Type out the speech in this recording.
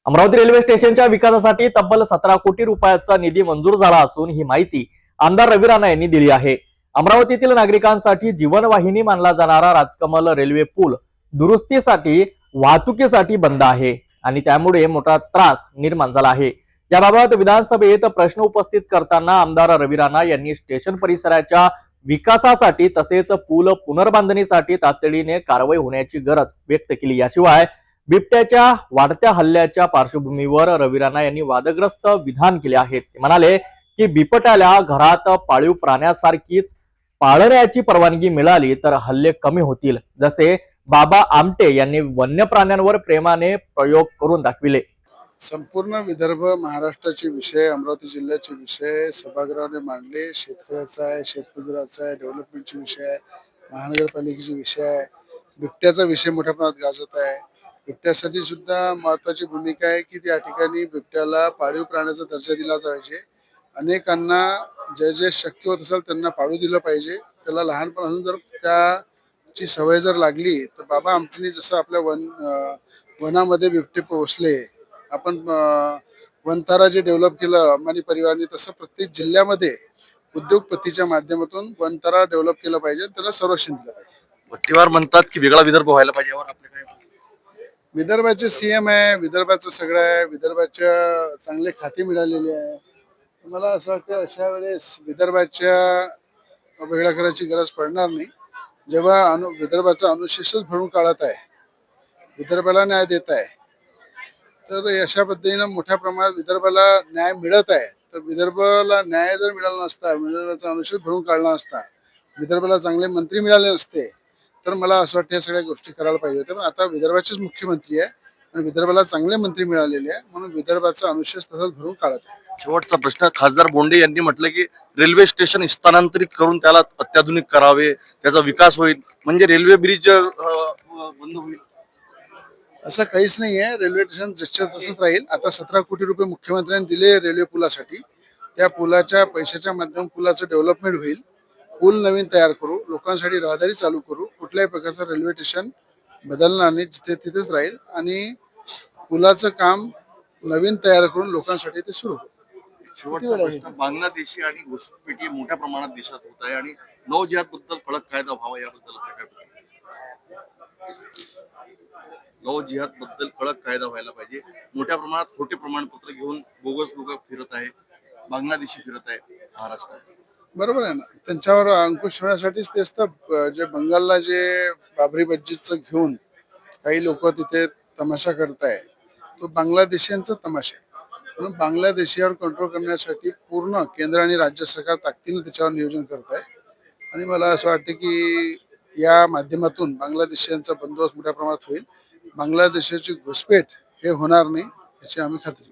Amravati railway स्टेशनच्या विकासासाठी तब्बल 17 कोटी रुपयाचा निधी मंजूर झाला असून ही माहिती आमदार रवी राणा यांनी दिली आहे। अमरावतीतील नागरिकांसाठी जीवनवाहिनी मानला जाणारा राजकमल रेल्वे पूल दुरुस्तीसाठी वाहतुकीसाठी बंद आहे आणि त्यामुळे मोठा त्रास निर्माण झाला आहे। याबाबत विधानसभेत प्रश्न उपस्थित करताना आमदार रवी राणा यांनी स्टेशन परिसराच्या विकासासाठी तसेच पूल पुनर्बांधणीसाठी तातडीने कारवाई होण्याची गरज व्यक्त केली। याशिवाय बिबट्याच्या वाढत्या हल्ल्याच्या पार्श्वभूमीवर रवी राणा यांनी वादग्रस्त विधान केले आहे। ते म्हणाले की बिबट्याला घरात पाळीव प्राण्यासारखीच पाळण्याची परवानगी मिळाली तर हल्ले कमी होतील, जसे बाबा आमटे यांनी वन्य प्राण्यांवर प्रेमाने प्रयोग करून दाखविले। संपूर्ण विदर्भ महाराष्ट्राचे विषय, अमरावती जिल्ह्याचे विषय सभागृहाने मांडले। शेतकऱ्याचा आहे, शेतमजुराचा आहे, डेव्हलपमेंटचे विषय आहे, महानगरपालिकेचे विषय आहे, बिबट्याचा विषय मोठ्या प्रमाणात गाजत आहे। बिबट्यासाठी सुद्धा महत्वाची भूमिका आहे की त्या ठिकाणी बिबट्याला पाळीव प्राण्याचा दर्जा दिला पाहिजे। अनेकांना जे जे शक्य होत असेल त्यांना पाळू दिलं पाहिजे। त्याला लहानपणापासून जर त्याची सवय जर लागली तर बाबा आमटेंनी जसं आपल्या वनामध्ये बिबटे पोहोचले, आपण वनतारा जे डेव्हलप केलं अंबानी परिवाराने, तसं प्रत्येक जिल्ह्यामध्ये उद्योगपतीच्या माध्यमातून वनतारा डेव्हलप केलं पाहिजे, त्याला संरक्षण दिलं पाहिजे। वट्टीवार म्हणतात की वेगळा विदर्भ व्हायला पाहिजे, यावर आपले काय? विदर्भाचे सीएम आहे, विदर्भाचं सगळं आहे, विदर्भाच्या चांगले खाते मिळालेले आहे। मला असं वाटतं अशा वेळेस विदर्भाच्या वेगळ्या करायची गरज पडणार नाही। जेव्हा विदर्भाचा अनुशेषच भरून काढत आहे, विदर्भाला न्याय देत आहे, तर अशा पद्धतीनं मोठ्या प्रमाणात विदर्भाला न्याय मिळत आहे। तर विदर्भाला न्याय जर मिळाला नसता, विदर्भाचा अनुशेष भरून काढला नसता, विदर्भाला चांगले मंत्री मिळाले नसते, तर मला असं वाटतं या सगळ्या गोष्टी करायला पाहिजे होत्या। पण आता विदर्भाचेच मुख्यमंत्री आहे आणि विदर्भाला चांगले मंत्री मिळालेले आहे, म्हणून विदर्भाचा अनुशेष तसंच भरून काढत आहे। शेवटचा प्रश्न, खासदार बोंडे यांनी म्हटलं की रेल्वे स्टेशन स्थानांतरित करून त्याला अत्याधुनिक करावे, त्याचा विकास होईल, म्हणजे रेल्वे ब्रिज बंद होईल। असं काहीच नाही आहे, रेल्वे स्टेशन जसं तसंच राहील। आता 17 कोटी रुपये मुख्यमंत्र्यांनी दिले रेल्वे पुलासाठी, त्या पुलाच्या पैशाच्या माध्यमातून पुलाचं डेव्हलपमेंट होईल। पूल नवीन तयार करू, लोकांसाठी रहदारी चालू करू, कुठल्याही प्रकारचं रेल्वे स्टेशन बदलणार नाही, जिथे तिथेच राहील आणि पुलाचं काम नवीन तयार करून लोकांसाठी ते सुरू करू। शेवटचा प्रश्न, बांगलादेशी आणि घुसपेटी मोठ्या प्रमाणात देशात होत आहे आणि नौ जिहाद बद्दल कडक कायदा व्हावा, याबद्दल काय? नौ जिहाद बद्दल कडक कायदा व्हायला पाहिजे। मोठ्या प्रमाणात खोटे प्रमाणपत्र घेऊन बोगस लोक फिरत आहे, बांगलादेशी फिरत आहे महाराष्ट्रात। बरोबर आहे ना, त्यांच्यावर अंकुश ठेवण्यासाठीच ते असतं। जे बंगालला जे बाबरी मस्जिदचं घेऊन काही लोक तिथे तमाशा करताय, तो बांगलादेशीयांचा तमाशा आहे। म्हणून बांगलादेशीवर कंट्रोल करण्यासाठी पूर्ण केंद्र आणि राज्य सरकार ताकदीने त्याच्यावर नियोजन करत आहे आणि मला असं वाटतं की या माध्यमातून बांगलादेशीयांचा बंदोबस्त मोठ्या प्रमाणात होईल। बांगलादेशाची घुसपेट हे होणार नाही, याची आम्ही खात्री